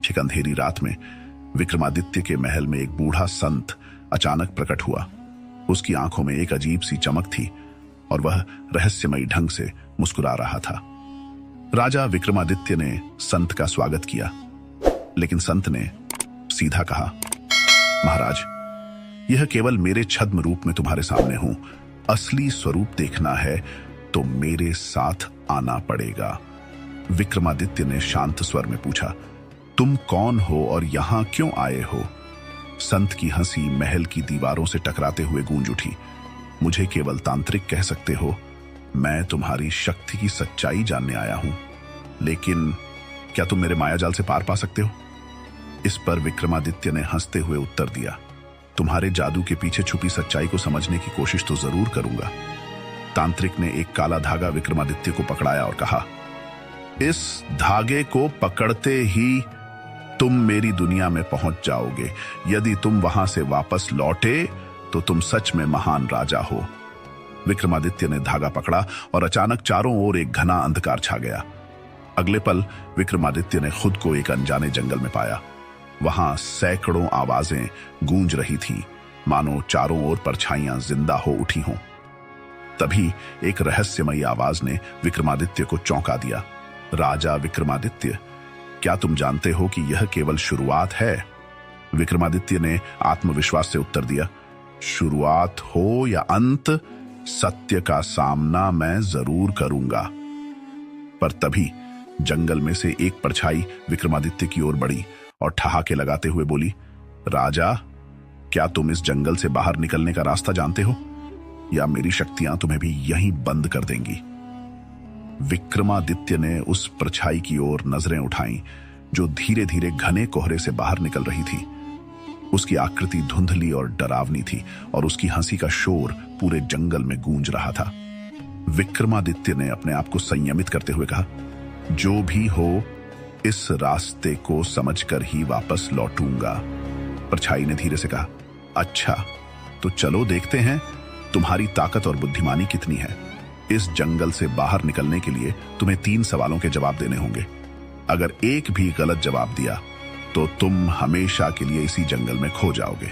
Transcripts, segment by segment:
एक अंधेरी रात में विक्रमादित्य के महल में एक बूढ़ा संत अचानक प्रकट हुआ। उसकी आंखों में एक अजीब सी चमक थी और वह रहस्यमयी ढंग से मुस्कुरा रहा था। राजा विक्रमादित्य ने संत का स्वागत किया, लेकिन संत ने सीधा कहा, महाराज, यह केवल मेरे छद्म रूप में तुम्हारे सामने हूं। असली स्वरूप देखना है तो मेरे साथ आना पड़ेगा। विक्रमादित्य ने शांत स्वर में पूछा, तुम कौन हो और यहां क्यों आए हो? संत की हंसी महल की दीवारों से टकराते हुए गूंज उठी। मुझे केवल तांत्रिक कह सकते हो। मैं तुम्हारी शक्ति की सच्चाई जानने आया हूं, लेकिन क्या तुम मेरे मायाजाल से पार पा सकते हो? इस पर विक्रमादित्य ने हंसते हुए उत्तर दिया, तुम्हारे जादू के पीछे छुपी सच्चाई को समझने की कोशिश तो जरूर करूंगा। तांत्रिक ने एक काला धागा विक्रमादित्य को पकड़ाया और कहा, इस धागे को पकड़ते ही तुम मेरी दुनिया में पहुंच जाओगे। यदि तुम वहां से वापस लौटे तो तुम सच में महान राजा हो। विक्रमादित्य ने धागा पकड़ा और अचानक चारों ओर एक घना अंधकार छा गया। अगले पल विक्रमादित्य ने खुद को एक अनजाने जंगल में पाया। वहां सैकड़ों आवाजें गूंज रही थीं, मानो चारों ओर परछाइयां जिंदा हो उठी हों। तभी एक रहस्यमयी आवाज ने विक्रमादित्य को चौंका दिया, राजा विक्रमादित्य, क्या तुम जानते हो कि यह केवल शुरुआत है? विक्रमादित्य ने आत्मविश्वास से उत्तर दिया, शुरुआत हो या अंत, सत्य का सामना मैं जरूर करूंगा। पर तभी जंगल में से एक परछाई विक्रमादित्य की ओर बढ़ी और ठहाके लगाते हुए बोली, राजा, क्या तुम इस जंगल से बाहर निकलने का रास्ता जानते हो, या मेरी शक्तियां तुम्हें भी यहीं बंद कर देंगी? विक्रमादित्य ने उस परछाई की ओर नजरें उठाईं, जो धीरे धीरे घने कोहरे से बाहर निकल रही थी। उसकी आकृति धुंधली और डरावनी थी और उसकी हंसी का शोर पूरे जंगल में गूंज रहा था। विक्रमादित्य ने अपने आप को संयमित करते हुए कहा, जो भी हो, इस रास्ते को समझकर ही वापस लौटूंगा। परछाई ने धीरे से कहा, अच्छा, तो चलो देखते हैं तुम्हारी ताकत और बुद्धिमानी कितनी है। इस जंगल से बाहर निकलने के लिए तुम्हें 3 सवालों के जवाब देने होंगे। अगर एक भी गलत जवाब दिया तो तुम हमेशा के लिए इसी जंगल में खो जाओगे।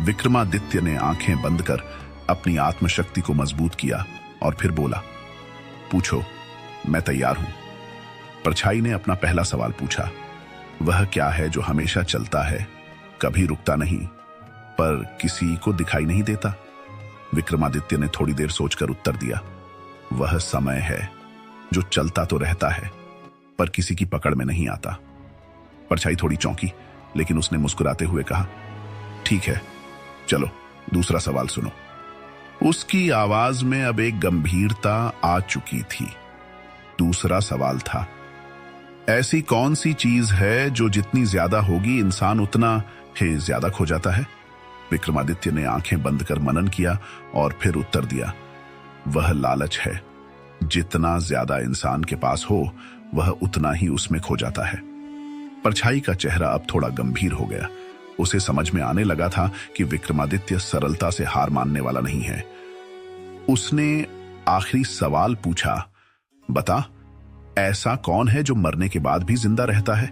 विक्रमादित्य ने आंखें बंद कर अपनी आत्मशक्ति को मजबूत किया और फिर बोला, पूछो, मैं तैयार हूं। परछाई ने अपना पहला सवाल पूछा, वह क्या है जो हमेशा चलता है, कभी रुकता नहीं, पर किसी को दिखाई नहीं देता? विक्रमादित्य ने थोड़ी देर सोचकर उत्तर दिया, वह समय है जो चलता तो रहता है पर किसी की पकड़ में नहीं आता। परछाई थोड़ी चौंकी, लेकिन उसने मुस्कुराते हुए कहा, ठीक है, चलो दूसरा सवाल सुनो। उसकी आवाज में अब एक गंभीरता आ चुकी थी। दूसरा सवाल था, ऐसी कौन सी चीज है जो जितनी ज्यादा होगी इंसान उतना ही ज्यादा खो जाता है? विक्रमादित्य ने आंखें बंद कर मनन किया और फिर उत्तर दिया, वह लालच है। जितना ज्यादा इंसान के पास हो, वह उतना ही उसमें खो जाता है। परछाई का चेहरा अब थोड़ा गंभीर हो गया। उसे समझ में आने लगा था कि विक्रमादित्य सरलता से हार मानने वाला नहीं है। उसने आखिरी सवाल पूछा, बता, ऐसा कौन है जो मरने के बाद भी जिंदा रहता है?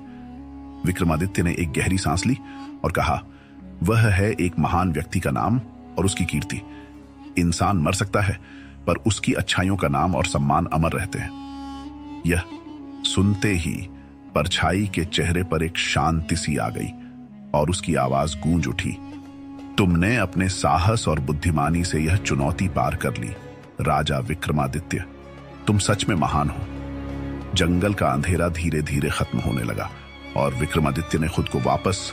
विक्रमादित्य ने एक गहरी सांस ली और कहा, वह है एक महान व्यक्ति का नाम और उसकी कीर्ति। इंसान मर सकता है, पर उसकी अच्छाइयों का नाम और सम्मान अमर रहते हैं। यह सुनते ही परछाई के चेहरे पर एक शांति सी आ गई और उसकी आवाज गूंज उठी, तुमने अपने साहस और बुद्धिमानी से यह चुनौती पार कर ली। राजा विक्रमादित्य, तुम सच में महान हो। जंगल का अंधेरा धीरे धीरे खत्म होने लगा और विक्रमादित्य ने खुद को वापस